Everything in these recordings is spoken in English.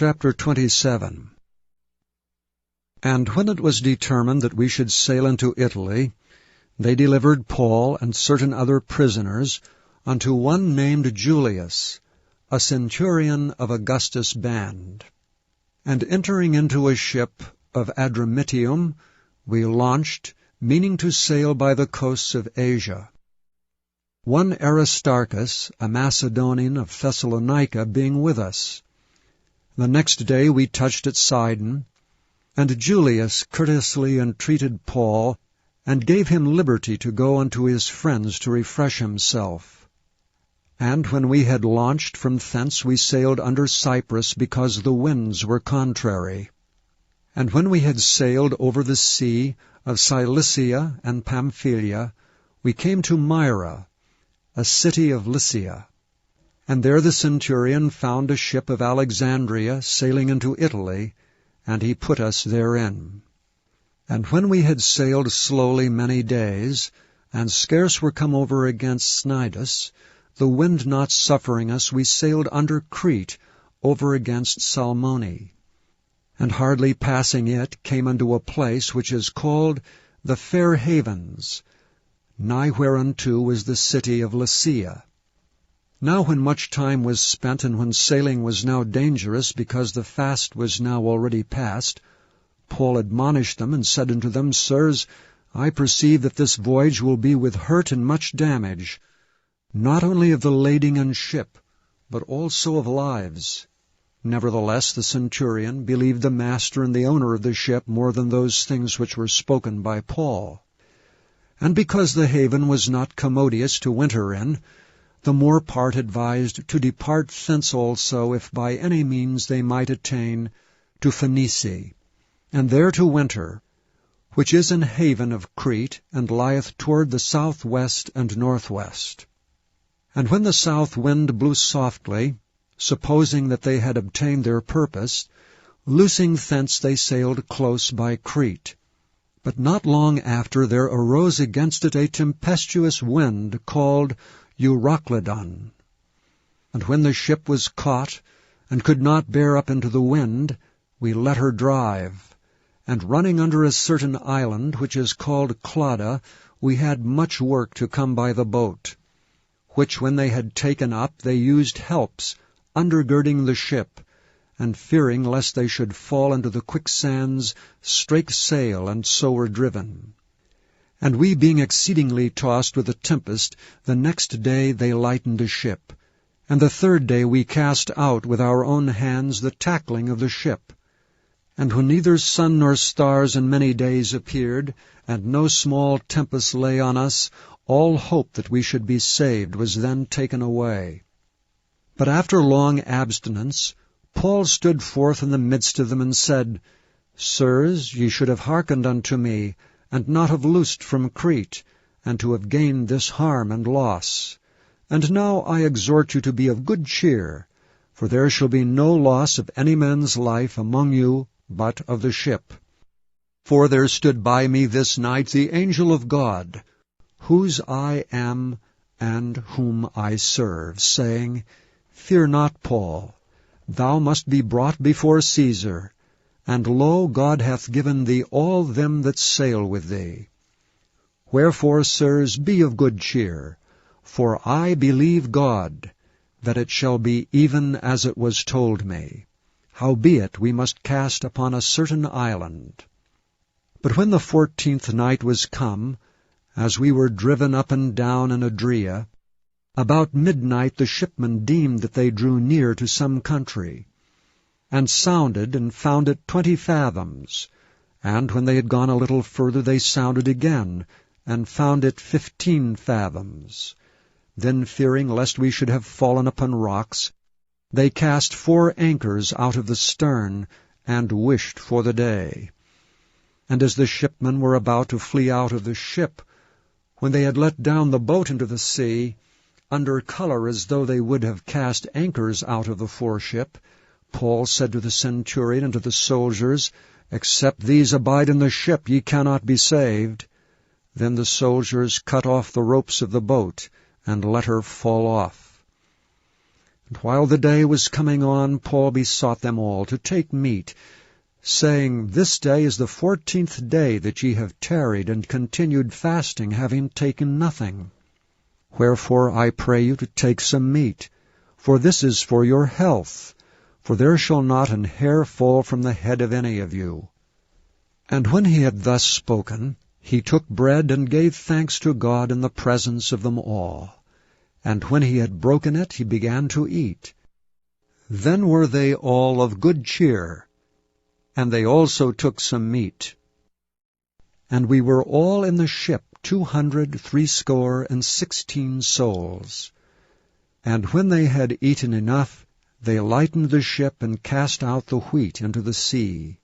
Chapter 27. And when it was determined that we should sail into Italy, they delivered Paul and certain other prisoners unto one named Julius, a centurion of Augustus' band. And entering into a ship of Adramyttium, we launched, meaning to sail by the coasts of Asia. One Aristarchus, a Macedonian of Thessalonica, being with us. The next day we touched at Sidon, and Julius courteously entreated Paul, and gave him liberty to go unto his friends to refresh himself. And when we had launched from thence, we sailed under Cyprus, because the winds were contrary. And when we had sailed over the sea of Cilicia and Pamphylia, we came to Myra, a city of Lycia. And there the centurion found a ship of Alexandria sailing into Italy, and he put us therein. And when we had sailed slowly many days, and scarce were come over against Cnidus, the wind not suffering us, we sailed under Crete over against Salmone. And hardly passing it, came unto a place which is called the Fair Havens, nigh whereunto was the city of Lasea. Now when much time was spent, and when sailing was now dangerous, because the fast was now already past, Paul admonished them, and said unto them, Sirs, I perceive that this voyage will be with hurt and much damage, not only of the lading and ship, but also of lives. Nevertheless the centurion believed the master and the owner of the ship more than those things which were spoken by Paul. And because the haven was not commodious to winter in, the more part advised to depart thence also, if by any means they might attain to Phoenice, and there to winter, which is an haven of Crete, and lieth toward the southwest and northwest. And when the south wind blew softly, supposing that they had obtained their purpose, loosing thence they sailed close by Crete. But not long after there arose against it a tempestuous wind, called Euroclydon. And when the ship was caught, and could not bear up into the wind, we let her drive. And running under a certain island, which is called Clauda, we had much work to come by the boat. Which when they had taken up, they used helps, undergirding the ship, and fearing lest they should fall into the quicksands, strake sail, and so were driven. And we being exceedingly tossed with a tempest, the next day they lightened a ship. And the third day we cast out with our own hands the tackling of the ship. And when neither sun nor stars in many days appeared, and no small tempest lay on us, all hope that we should be saved was then taken away. But after long abstinence, Paul stood forth in the midst of them, and said, Sirs, ye should have hearkened unto me, and not have loosed from Crete, and to have gained this harm and loss. And now I exhort you to be of good cheer, for there shall be no loss of any man's life among you, but of the ship. For there stood by me this night the angel of God, whose I am and whom I serve, saying, Fear not, Paul, thou must be brought before Caesar. And lo, God hath given thee all them that sail with thee. Wherefore, sirs, be of good cheer, for I believe God, that it shall be even as it was told me. Howbeit we must cast upon a certain island. But when the 14th night was come, as we were driven up and down in Adria, about midnight the shipmen deemed that they drew near to some country, and sounded, and found it 20 fathoms. And when they had gone a little further, they sounded again, and found it 15 fathoms. Then fearing lest we should have fallen upon rocks, they cast 4 anchors out of the stern, and wished for the day. And as the shipmen were about to flee out of the ship, when they had let down the boat into the sea, under colour as though they would have cast anchors out of the foreship, Paul said to the centurion and to the soldiers, Except these abide in the ship, ye cannot be saved. Then the soldiers cut off the ropes of the boat, and let her fall off. And while the day was coming on, Paul besought them all to take meat, saying, This day is the 14th day that ye have tarried and continued fasting, having taken nothing. Wherefore I pray you to take some meat, for this is for your health, for there shall not an hair fall from the head of any of you. And when he had thus spoken, he took bread and gave thanks to God in the presence of them all. And when he had broken it, he began to eat. Then were they all of good cheer, and they also took some meat. And we were all in the ship 260 souls. And when they had eaten enough, they lightened the ship and cast out the wheat into the sea.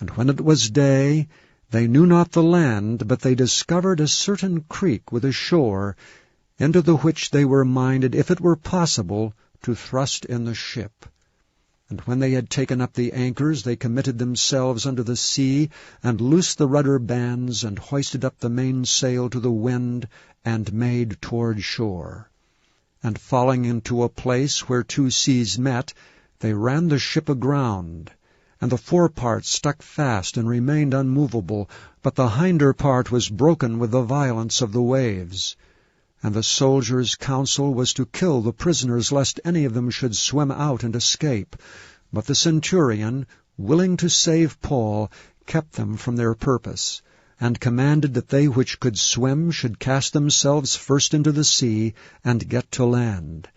And when it was day, they knew not the land, but they discovered a certain creek with a shore, into the which they were minded, if it were possible, to thrust in the ship. And when they had taken up the anchors, they committed themselves unto the sea, and loosed the rudder bands, and hoisted up the mainsail to the wind, and made toward shore. And falling into a place where two seas met, they ran the ship aground. And the forepart stuck fast and remained unmovable, but the hinder part was broken with the violence of the waves. And the soldiers' counsel was to kill the prisoners, lest any of them should swim out and escape. But the centurion, willing to save Paul, kept them from their purpose, and commanded that they which could swim should cast themselves first into the sea, and get to land,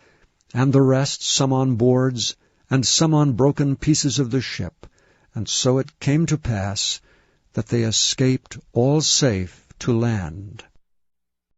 and the rest some on boards, and some on broken pieces of the ship. And so it came to pass that they escaped all safe to land.